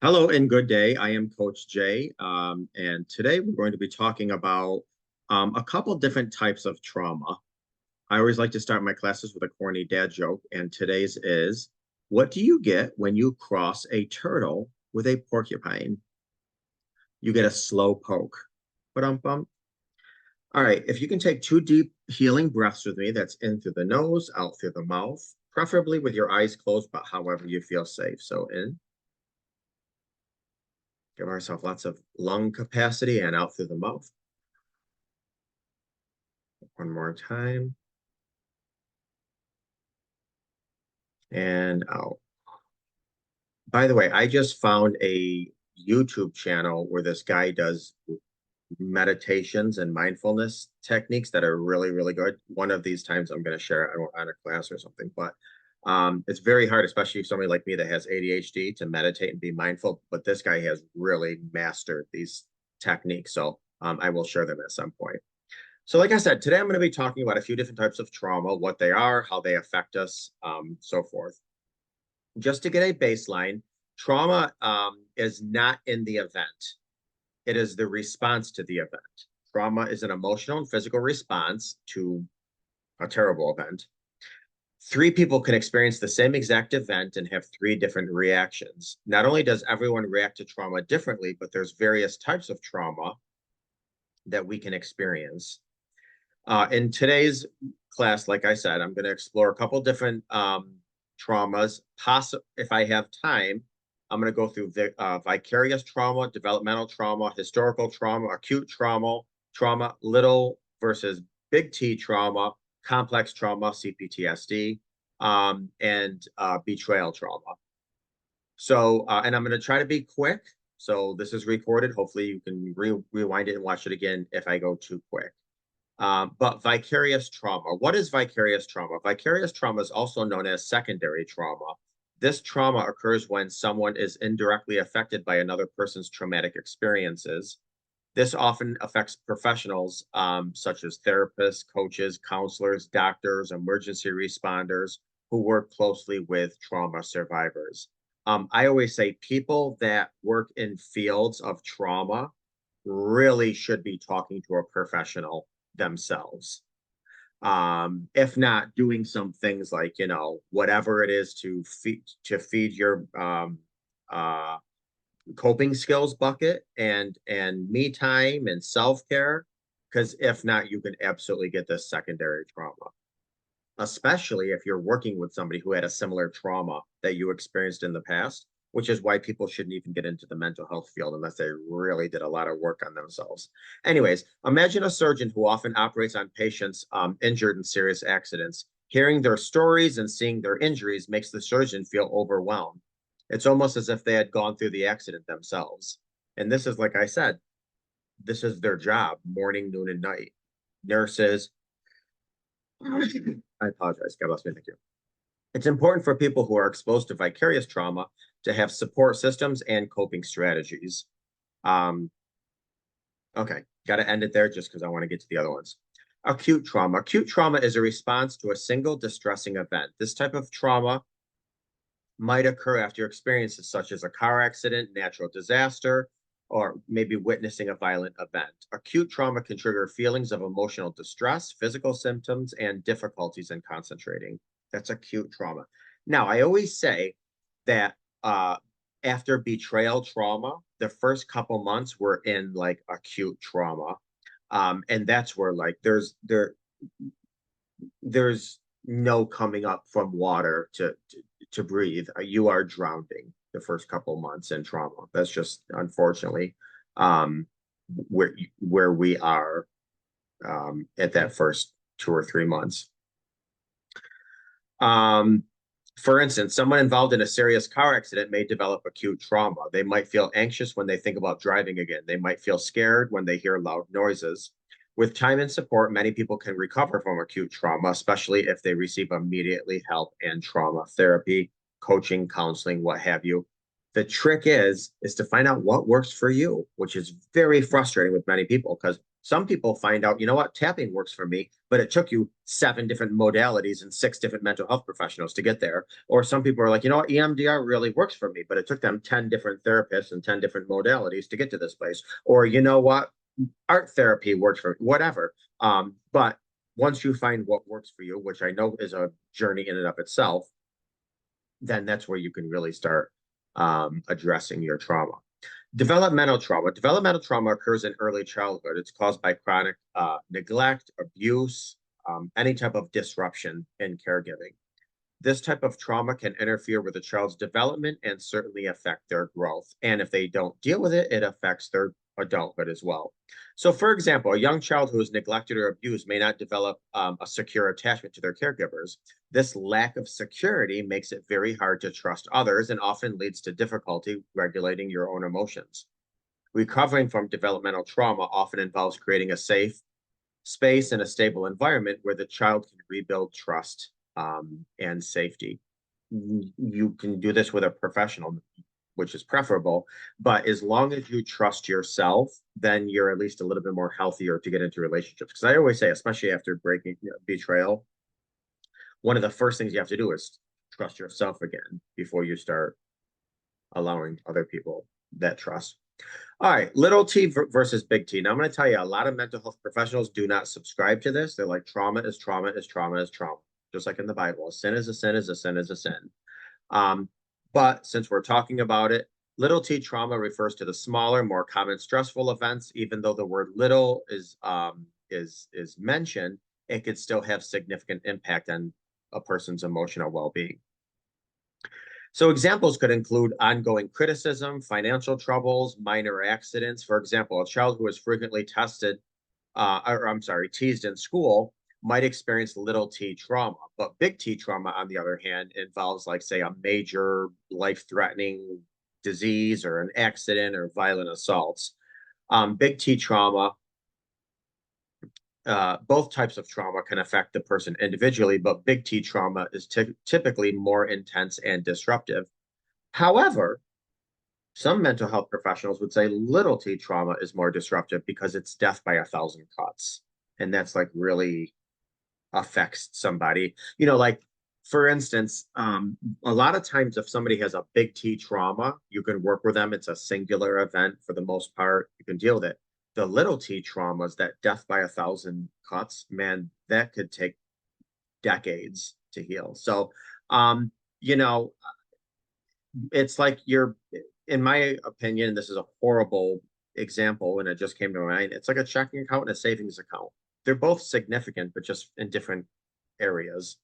Hello and good day. I am Coach Jay, and today we're going to be talking about a couple different types of trauma. I always like to start my classes with a corny dad joke, and today's is, what do you get when you cross a turtle with a porcupine? You get a slow poke. Ba-dum-bum. All right, if you can take two deep healing breaths with me, that's in through the nose, out through the mouth, preferably with your eyes closed, but however you feel safe. So in. Give ourselves lots of lung capacity and out through the mouth. One more time. And out. By the way, I just found a YouTube channel where this guy does meditations and mindfulness techniques that are really, really good. One of these times I'm going to share it on a class or something, but it's very hard, especially if somebody like me that has ADHD, to meditate and be mindful. But this guy has really mastered these techniques. So I will share them at some point. So like I said, today I'm going to be talking about a few different types of trauma, what they are, how they affect us, so forth. Just to get a baseline, trauma is not in the event. It is the response to the event. Trauma is an emotional and physical response to a terrible event. Three people can experience the same exact event and have three different reactions. Not only does everyone react to trauma differently, but there's various types of trauma that we can experience. In today's class, like I said, I'm going to explore a couple different traumas. If I have time, I'm going to go through vicarious trauma, developmental trauma, historical trauma, acute trauma, little versus big T trauma, complex trauma, CPTSD, and betrayal trauma. So, and I'm going to try to be quick. So this is recorded. Hopefully you can rewind it and watch it again if I go too quick. But vicarious trauma. What is vicarious trauma? Vicarious trauma is also known as secondary trauma. This trauma occurs when someone is indirectly affected by another person's traumatic experiences. This often affects professionals such as therapists, coaches, counselors, doctors, emergency responders who work closely with trauma survivors. I always say people that work in fields of trauma really should be talking to a professional themselves. If not, doing some things like, whatever it is to feed your uh coping skills bucket and me time and self-care, because if not, you can absolutely get this secondary trauma, especially if you're working with somebody who had a similar trauma that you experienced in the past, which is why people shouldn't even get into the mental health field unless they really did a lot of work on themselves. Anyways, imagine a surgeon who often operates on patients injured in serious accidents. Hearing their stories and seeing their injuries makes the surgeon feel overwhelmed. It's almost as if they had gone through the accident themselves. And this is, like I said, this is their job, morning, noon, and night. Nurses, I apologize. God bless me. Thank you. It's important for people who are exposed to vicarious trauma to have support systems and coping strategies. Um, okay, got to end it there just because I want to get to the other ones. Acute trauma. Acute trauma is a response to a single distressing event. This type of trauma might occur after experiences such as a car accident, natural disaster, or maybe witnessing a violent event. Acute trauma can trigger feelings of emotional distress, physical symptoms, and difficulties in concentrating. That's acute trauma. Now, I always say that after betrayal trauma, the first couple months we're in like acute trauma. And that's where like there's no coming up from water to breathe. You are drowning the first couple months in trauma. That's just unfortunately um, where we are at that first 2 or 3 months. Um, for instance, someone involved in a serious car accident may develop acute trauma. They might feel anxious when they think about driving again. They might feel scared when they hear loud noises. With time and support, many people can recover from acute trauma, especially if they receive immediately help and trauma therapy, coaching, counseling, what have you. The trick is to find out what works for you, which is very frustrating with many people because Some people find out, you know what, tapping works for me, but it took you 7 different modalities and 6 different mental health professionals to get there. Or some people are like, you know what, EMDR really works for me, but it took them 10 different therapists and 10 different modalities to get to this place. Or you know what, art therapy works for me, whatever. But once you find what works for you, which I know is a journey in and of itself, then that's where you can really start addressing your trauma. Developmental trauma. Developmental trauma occurs in early childhood. It's caused by chronic neglect, abuse, any type of disruption in caregiving. This type of trauma can interfere with a child's development and certainly affect their growth. And if they don't deal with it, it affects their adulthood as well. So, for example, a young child who is neglected or abused may not develop a secure attachment to their caregivers. This lack of security makes it very hard to trust others and often leads to difficulty regulating your own emotions. Recovering from developmental trauma often involves creating a safe space and a stable environment where the child can rebuild trust and safety. You can do this with a professional, which is preferable, but as long as you trust yourself, then you're at least a little bit more healthier to get into relationships. Because I always say, especially after breaking betrayal, one of the first things you have to do is trust yourself again before you start allowing other people that trust. All right, little t versus big T. Now, I'm going to tell you, a lot of mental health professionals do not subscribe to this. They're like, trauma is trauma is trauma is trauma, just like in the Bible. A sin is a sin is a sin is a sin. But since we're talking about it, little t trauma refers to the smaller, more common stressful events. Even though the word little is mentioned, it could still have significant impact on a person's emotional well-being. So examples could include ongoing criticism, financial troubles, minor accidents. For example, a child who is frequently teased in school might experience little t trauma, but big T trauma, on the other hand, involves, like, say, a major life-threatening disease or an accident or violent assaults. Big T trauma, both types of trauma can affect the person individually, but big T trauma is typically more intense and disruptive. However, some mental health professionals would say little t trauma is more disruptive because it's death by 1,000 cuts. And that's like really affects somebody. Like, for instance, a lot of times if somebody has a big T trauma, you can work with them. It's a singular event for the most part. You can deal with it. The little t traumas, that death by 1,000 cuts, man, that could take decades to heal. So, you know, it's like in my opinion, this is a horrible example and it just came to mind. It's like a checking account and a savings account. They're both significant, but just in different areas.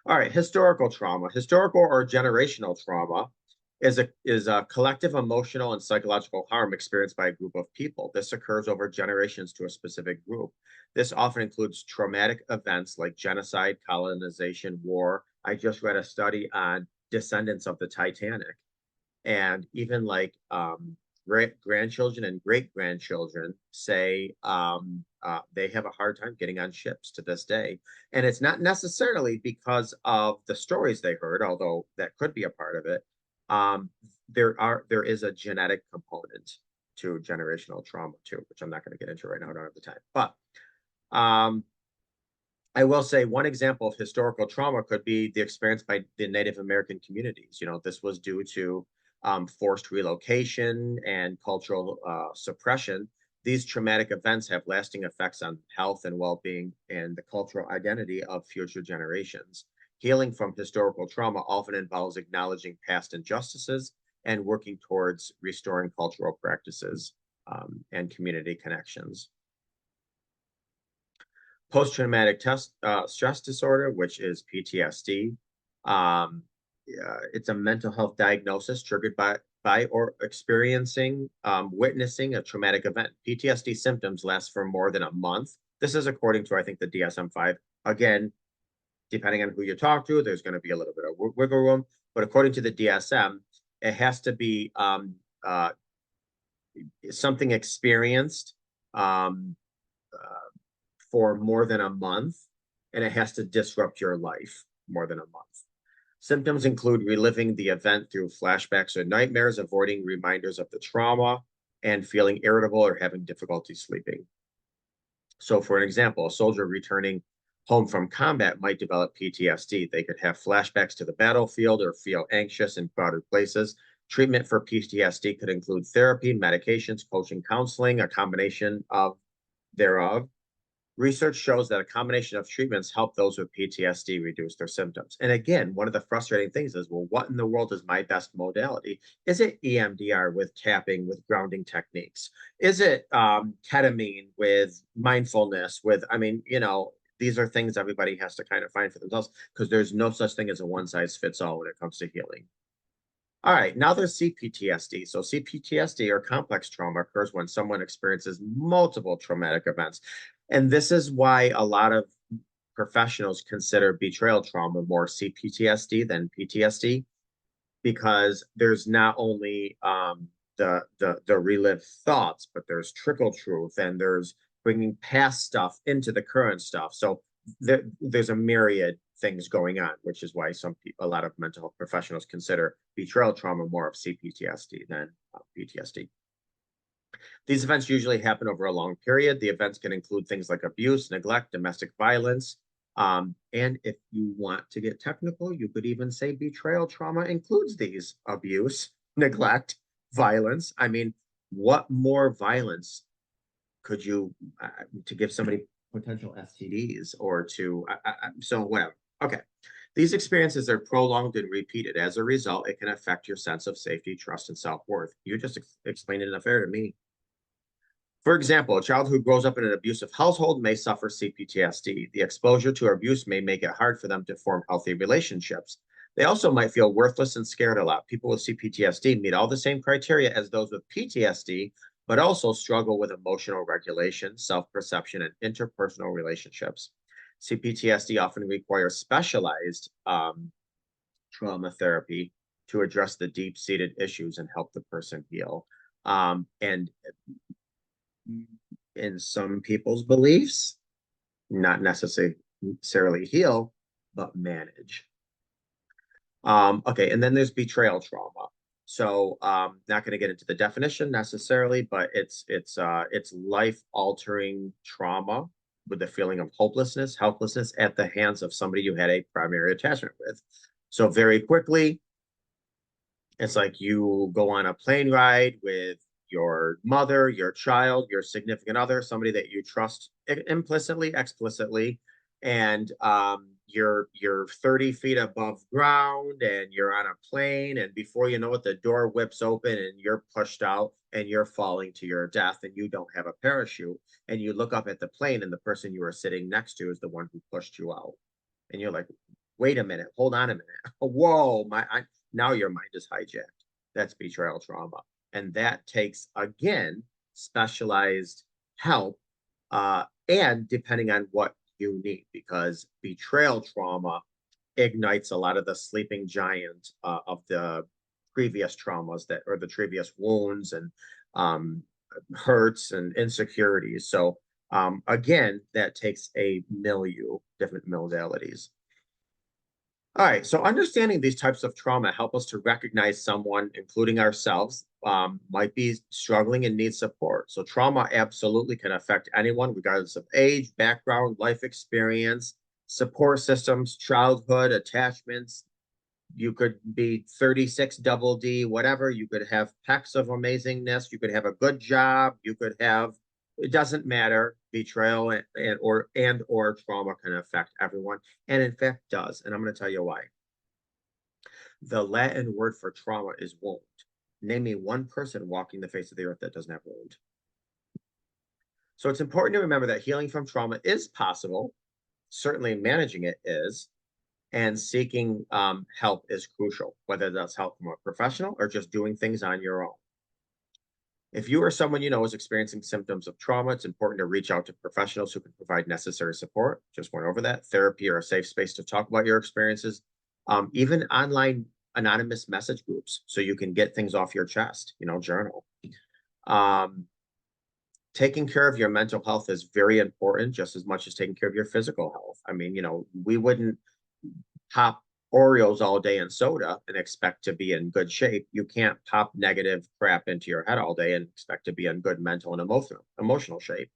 All right, historical trauma. Historical or generational trauma is a collective emotional and psychological harm experienced by a group of people. This occurs over generations to a specific group. This often includes traumatic events like genocide, colonization, war. I just read a study on descendants of the Titanic, and even like grandchildren and great grandchildren say they have a hard time getting on ships to this day. And it's not necessarily because of the stories they heard, although that could be a part of it. There is a genetic component to generational trauma too, which I'm not going to get into right now. I don't have the time. But I will say one example of historical trauma could be the experience by the Native American communities. This was due to forced relocation and cultural suppression. These traumatic events have lasting effects on health and well-being and the cultural identity of future generations. Healing from historical trauma often involves acknowledging past injustices and working towards restoring cultural practices and community connections. Post-traumatic stress disorder, which is PTSD. It's a mental health diagnosis triggered by or experiencing, witnessing a traumatic event. PTSD symptoms last for more than a month. This is according to, I think, the DSM-5. Again, depending on who you talk to, there's going to be a little bit of wiggle room. But according to the DSM, it has to be something experienced for more than a month, and it has to disrupt your life more than a month. Symptoms include reliving the event through flashbacks or nightmares, avoiding reminders of the trauma, and feeling irritable or having difficulty sleeping. So, for an example, a soldier returning home from combat might develop PTSD. They could have flashbacks to the battlefield or feel anxious in crowded places. Treatment for PTSD could include therapy, medications, coaching, counseling, a combination of thereof. Research shows that a combination of treatments help those with PTSD reduce their symptoms. And again, one of the frustrating things is, well, what in the world is my best modality? Is it EMDR with tapping, with grounding techniques? Is it ketamine with mindfulness? I mean, these are things everybody has to kind of find for themselves because there's no such thing as a one size fits all when it comes to healing. All right, now there's CPTSD. So CPTSD, or complex trauma, occurs when someone experiences multiple traumatic events. And this is why a lot of professionals consider betrayal trauma more CPTSD than PTSD, because there's not only the relived thoughts, but there's trickle truth, and there's bringing past stuff into the current stuff. So there's a myriad things going on, which is why a lot of mental health professionals consider betrayal trauma more of CPTSD than PTSD. These events usually happen over a long period. The events can include things like abuse, neglect, domestic violence. And if you want to get technical, you could even say betrayal trauma includes these: abuse, neglect, violence. I mean, what more violence could you to give somebody potential STDs or so whatever. Okay. These experiences are prolonged and repeated. As a result, it can affect your sense of safety, trust, and self-worth. You just explained it enough fair to me. For example, a child who grows up in an abusive household may suffer CPTSD. The exposure to abuse may make it hard for them to form healthy relationships. They also might feel worthless and scared a lot. People with CPTSD meet all the same criteria as those with PTSD, but also struggle with emotional regulation, self-perception, and interpersonal relationships. CPTSD often requires specialized trauma therapy to address the deep-seated issues and help the person heal. And in some people's beliefs, not necessarily heal, but manage. Okay, and then there's betrayal trauma. So not going to get into the definition necessarily, but it's life-altering trauma with the feeling of hopelessness, helplessness at the hands of somebody you had a primary attachment with. So very quickly, it's like you go on a plane ride with your mother, your child, your significant other, somebody that you trust implicitly, explicitly, and you're 30 feet above ground and you're on a plane, and before you know it, the door whips open and you're pushed out and you're falling to your death, and you don't have a parachute, and you look up at the plane and the person you were sitting next to is the one who pushed you out, and you're like, wait a minute, hold on a minute, whoa, now your mind is hijacked. That's betrayal trauma. And that takes, again, specialized help, and depending on what you need, because betrayal trauma ignites a lot of the sleeping giant of the previous traumas or the previous wounds and hurts and insecurities. So again, that takes a milieu, different modalities. All right, so understanding these types of trauma help us to recognize someone, including ourselves, might be struggling and need support. So trauma absolutely can affect anyone, regardless of age, background, life experience, support systems, childhood, attachments. You could be 36 double D, whatever. You could have pecs of amazingness. You could have a good job. You could have, it doesn't matter. Betrayal and or trauma can affect everyone, and in fact does. And I'm going to tell you why. The Latin word for trauma is wound. Name me one person walking the face of the earth that doesn't have a wound. So it's important to remember that healing from trauma is possible. Certainly managing it is, and seeking help is crucial, whether that's help from a professional or just doing things on your own. If you or someone you know is experiencing symptoms of trauma, it's important to reach out to professionals who can provide necessary support. Just went over that. Therapy or a safe space to talk about your experiences. Even online anonymous message groups, so you can get things off your chest, journal. Taking care of your mental health is very important, just as much as taking care of your physical health. I mean, we wouldn't pop Oreos all day and soda and expect to be in good shape. You can't pop negative crap into your head all day and expect to be in good mental and emotional shape.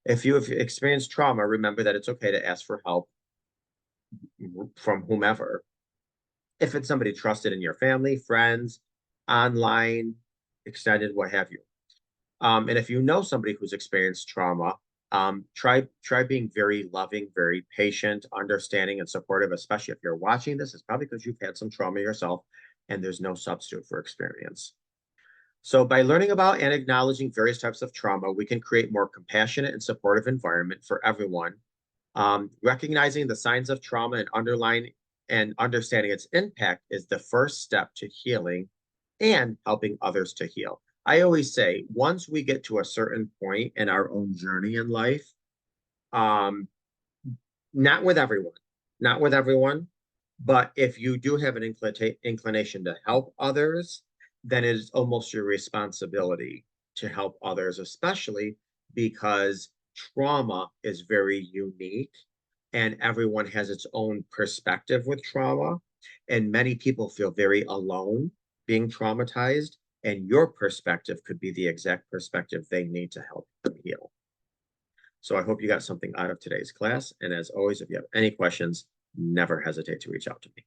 If you have experienced trauma, remember that it's okay to ask for help from whomever. If it's somebody trusted in your family, friends, online, extended, what have you. And if you know somebody who's experienced trauma, try being very loving, very patient, understanding, and supportive. Especially if you're watching this, it's probably because you've had some trauma yourself, and there's no substitute for experience. So, by learning about and acknowledging various types of trauma, we can create more compassionate and supportive environment for everyone. Recognizing the signs of trauma and underlying and understanding its impact is the first step to healing and helping others to heal. I always say, once we get to a certain point in our own journey in life, um, not with everyone, not with everyone, but if you do have an inclination to help others, then it is almost your responsibility to help others, especially because trauma is very unique and everyone has its own perspective with trauma. And many people feel very alone being traumatized, and your perspective could be the exact perspective they need to help them heal. So I hope you got something out of today's class. And as always, if you have any questions, never hesitate to reach out to me.